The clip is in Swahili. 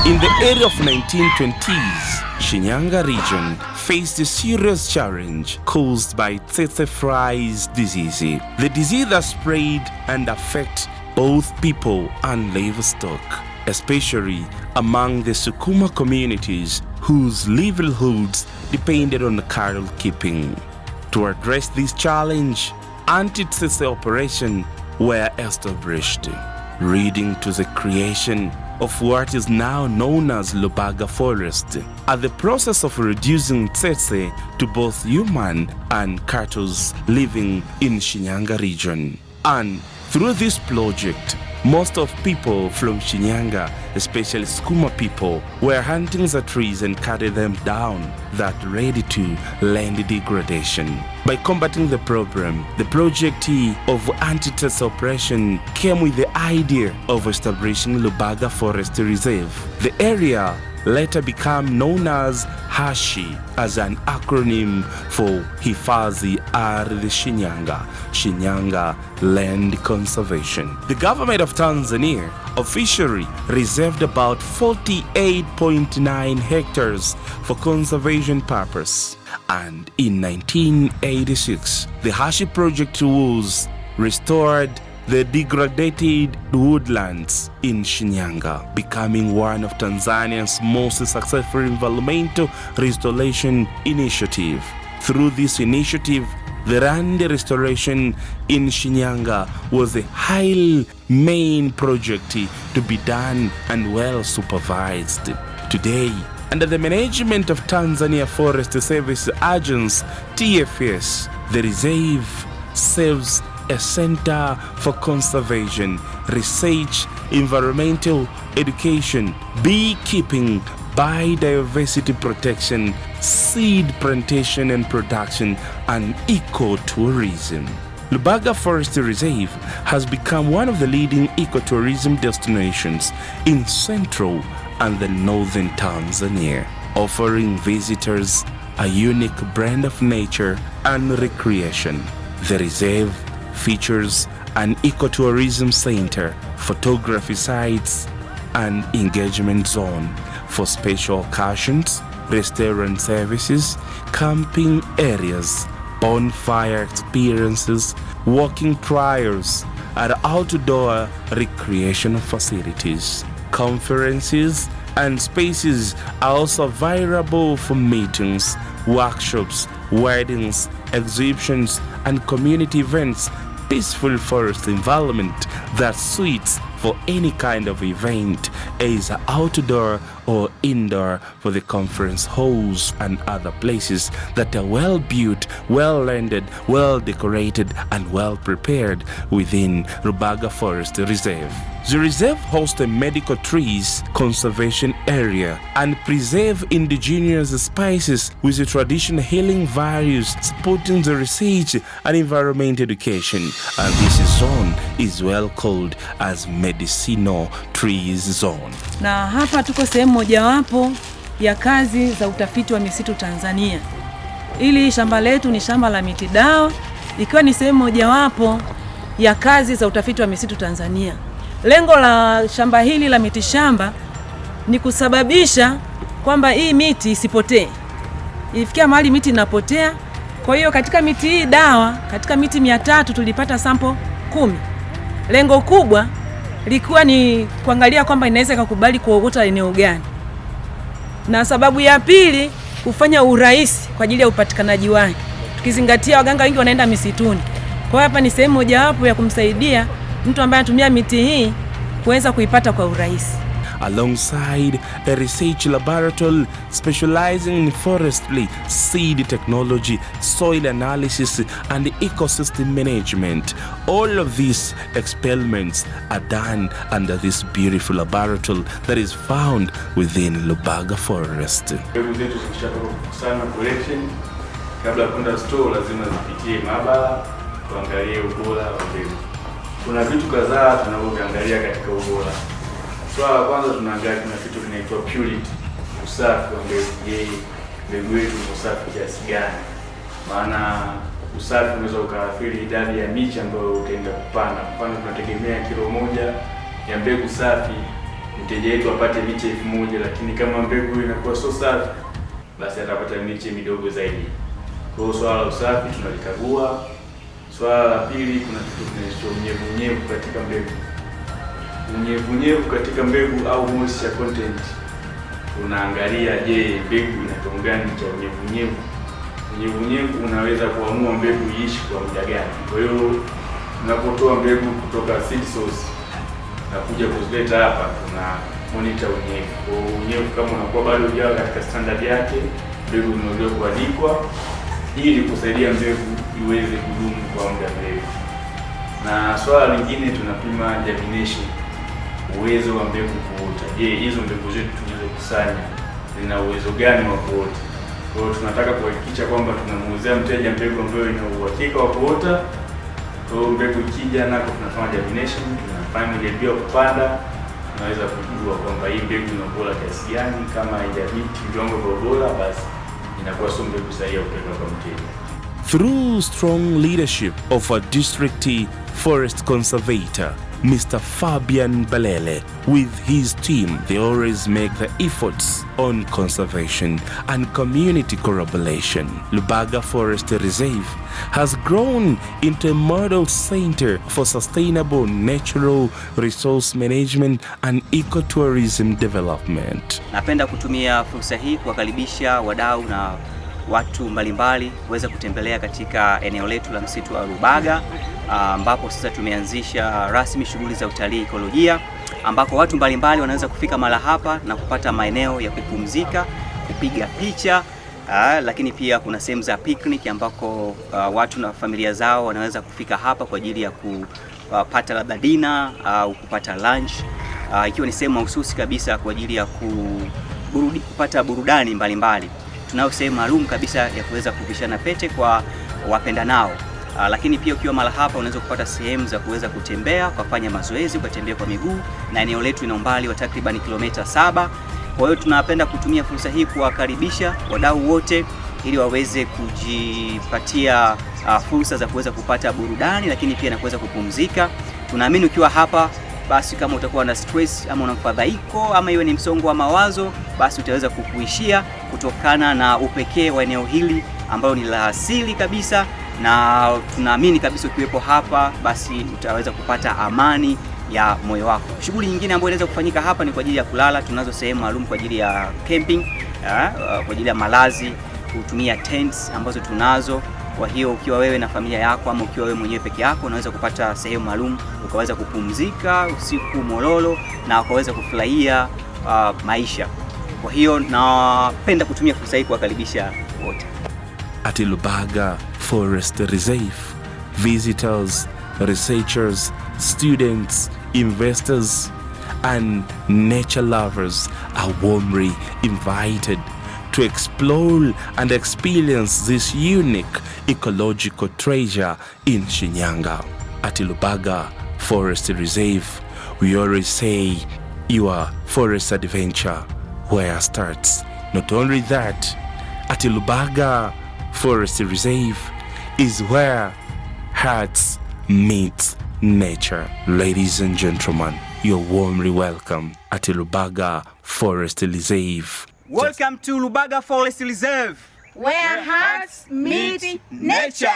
In the era of 1920s, Shinyanga region faced a serious challenge caused by tsetse flies disease. The disease that spread and affected both people and livestock, especially among the Sukuma communities whose livelihoods depended on cattle keeping. To address this challenge, anti-tsetse operations were established, leading to the creation of what is now known as Lubaga Forest, as the process of reducing tsetse to both human and cattle living in Shinyanga region. And through this project, most of people from Shinyanga, especially Sukuma people, were hunting the trees and cutting them down that led to land degradation. By combating the problem, the project of anti-tsetse operation came with the idea of establishing Lubaga Forest Reserve. The area later became known as HASHI, as an acronym for Hifadhi Ardhi Shinyanga, Shinyanga Land Conservation. The government of Tanzania officially reserved about 48.9 hectares for conservation purpose. And in 1986, the HASHI project was restored the degraded woodlands in Shinyanga, becoming one of Tanzania's most successful environmental restoration initiatives. Through this initiative, the land restoration in Shinyanga was a highly main project to be done and well supervised. Today, under the management of Tanzania Forest Service Agency, TFS, the reserve serves a center for conservation, research, environmental education, beekeeping, biodiversity protection, seed plantation and production, and ecotourism. Lubaga Forest Reserve has become one of the leading ecotourism destinations in central and the northern Tanzania, offering visitors a unique blend of nature and recreation. The reserve features an ecotourism center, photography sites, and engagement zone for special occasions, restaurant services, camping areas, bonfire experiences, walking trails, and outdoor recreational facilities. Conferences and spaces are also available for meetings, workshops, weddings, exhibitions, and community events. Peaceful forest environment that suits for any kind of event, either outdoor or indoor, for the conference halls and other places that are well built, well landed, well decorated, and well prepared within Lubaga Forest Reserve. The reserve hosts a medical trees conservation area and preserve indigenous species with a traditional healing values, supporting the research and environment education. And this zone is well called as Medicinal Trees Zone. Na hapa tuko sehemu mojawapo ya kazi za utafiti wa misitu Tanzania. Ili shamba letu ni shamba la miti dawa, ikiwa ni sehemu mojawapo ya kazi za utafiti wa misitu Tanzania. Lengo la shamba hili la miti shamba ni kusababisha kwamba hii miti isipotee. Ifikia mahali miti inapotea. Kwa hiyo katika miti hii dawa, katika miti 300 tulipata sample 10. Lengo kubwa likuwa ni kuangalia kwamba inaweza kukubali kuogota eneo gani. Na sababu ya pili, kufanya urahisi kwa ajili ya upatikanaji wake. Tukizingatia waganga wengi wanaenda misituni. Kwa hapa ni sehemu mojawapo ya kumsaidia mtu ambaye anatumia miti hii kuweza kuipata kwa urahisi. Alongside a research laboratory specializing in forestry, seed technology, soil analysis, and ecosystem management. All of these experiments are done under this beautiful laboratory that is found within Lubaga Forest. Kabla kwenda store lazima zipitie maabara kuangalia ubora wa mbegu. Kuna vitu kadhaa tunavyoangalia katika ubora. Swala la kwanza tunaangalia kuna kitu kinaitwa purity, usafi wa mbegu. Je, mbegu yetu ni usafi kiasi gani? Maana usafi unaweza ukaathiri idadi ya miche ambayo utaenda kupanda. Mfano tunategemea kilo moja ya mbegu safi mteja wetu apate miche 1000, lakini kama mbegu inakuwa so safi, basi atapata miche midogo zaidi. Kwa hiyo swala la usafi tunalikagua. Swala la pili, kuna kitu kinaitwa unyevunyevu katika mbegu. Unyevunyevu katika mbegu au moisture content, tunaangalia je, mbegu ina kiwango gani cha unyevunyevu. Unyevunyevu unaweza kuamua mbegu iishi kwa muda gani. Kwa hiyo tunapotoa mbegu kutoka seed source na kuja kuzileta hapa, tuna monitor unyevu. Kwa unyevu kama unakuwa bado hujawa katika standard yake, mbegu zinaweza kuandikwa ili kusaidia mbegu iweze kudumu kwa muda mrefu. Na swala lingine, tunapima germination, uwezo wa mbegu kuota. Je, hizo mbegu zetu tulizokusanya zina uwezo gani wa kuota? Kwa hiyo tunataka kuhakikisha kwamba tunamuuzia mteja mbegu ambayo ina uhakika wa kuota. Kwa hiyo mbegu ikija nako tunafanya germination, tunafanya milebio kupanda, tunaweza kujua kwamba hii mbegu ina ubora kiasi gani. Kama haijabiti viwango vya ubora, basi inakuwa sio mbegu sahihi ya kupeleka kwa mteja. Through strong leadership of our district forest conservator, Mr. Fabian Balele, with his team, they always make the efforts on conservation and community collaboration. Lubaga Forest Reserve has grown into a model center for sustainable natural resource management and ecotourism development. Napenda kutumia fursa hii kuwakaribisha wadau na watu mbalimbali kuweza kutembelea katika eneo letu la msitu wa Lubaga, ambapo sasa tumeanzisha rasmi shughuli za utalii ekolojia, ambako watu mbalimbali wanaweza kufika mara hapa na kupata maeneo ya kupumzika, kupiga picha, lakini pia kuna sehemu za picnic ambako watu na familia zao wanaweza kufika hapa kwa ajili ya kupata labda dinner au kupata lunch, ikiwa ni sehemu mahususi kabisa kwa ajili ya kupata burudani mbalimbali. Tunayo sehemu maalum kabisa ya kuweza kupishana pete kwa wapenda nao. Lakini pia ukiwa mara hapa unaweza kupata sehemu za kuweza kutembea, kufanya mazoezi, kutembea kwa miguu, na eneo letu ina umbali wa takriban kilomita 7. Kwa hiyo tunapenda kutumia fursa hii kuwakaribisha wadau wote ili waweze kujipatia fursa za kuweza kupata burudani, lakini pia na kuweza kupumzika. Tunaamini ukiwa hapa, basi kama utakuwa na stress ama una mfadhaiko ama iwe ni msongo wa mawazo, basi utaweza kukuishia kutokana na upekee wa eneo hili ambalo ni la asili kabisa, na tunaamini kabisa ukiwepo hapa basi utaweza kupata amani ya moyo wako. Shughuli nyingine ambayo inaweza kufanyika hapa ni kwa ajili ya kulala. Tunazo sehemu maalum kwa ajili ya camping, kwa ajili ya malazi, kutumia tents ambazo tunazo. Kwa hiyo ukiwa wewe na familia yako ama ukiwa wewe mwenyewe peke yako, unaweza kupata sehemu maalum ukaweza kupumzika usiku mololo na ukaweza kufurahia maisha. Kwa hiyo napenda kutumia fursa hii kuwakaribisha wote. At Lubaga Forest Reserve, visitors, researchers, students, investors, and nature lovers are warmly invited to explore and experience this unique ecological treasure in Shinyanga. At Lubaga Forest Reserve, we always say your forest adventure where starts. Not only that, at Lubaga Forest Reserve is where hearts meet nature. Ladies and gentlemen, you're warmly welcome at Lubaga Forest Reserve. Welcome to Lubaga Forest Reserve, where hearts meet nature.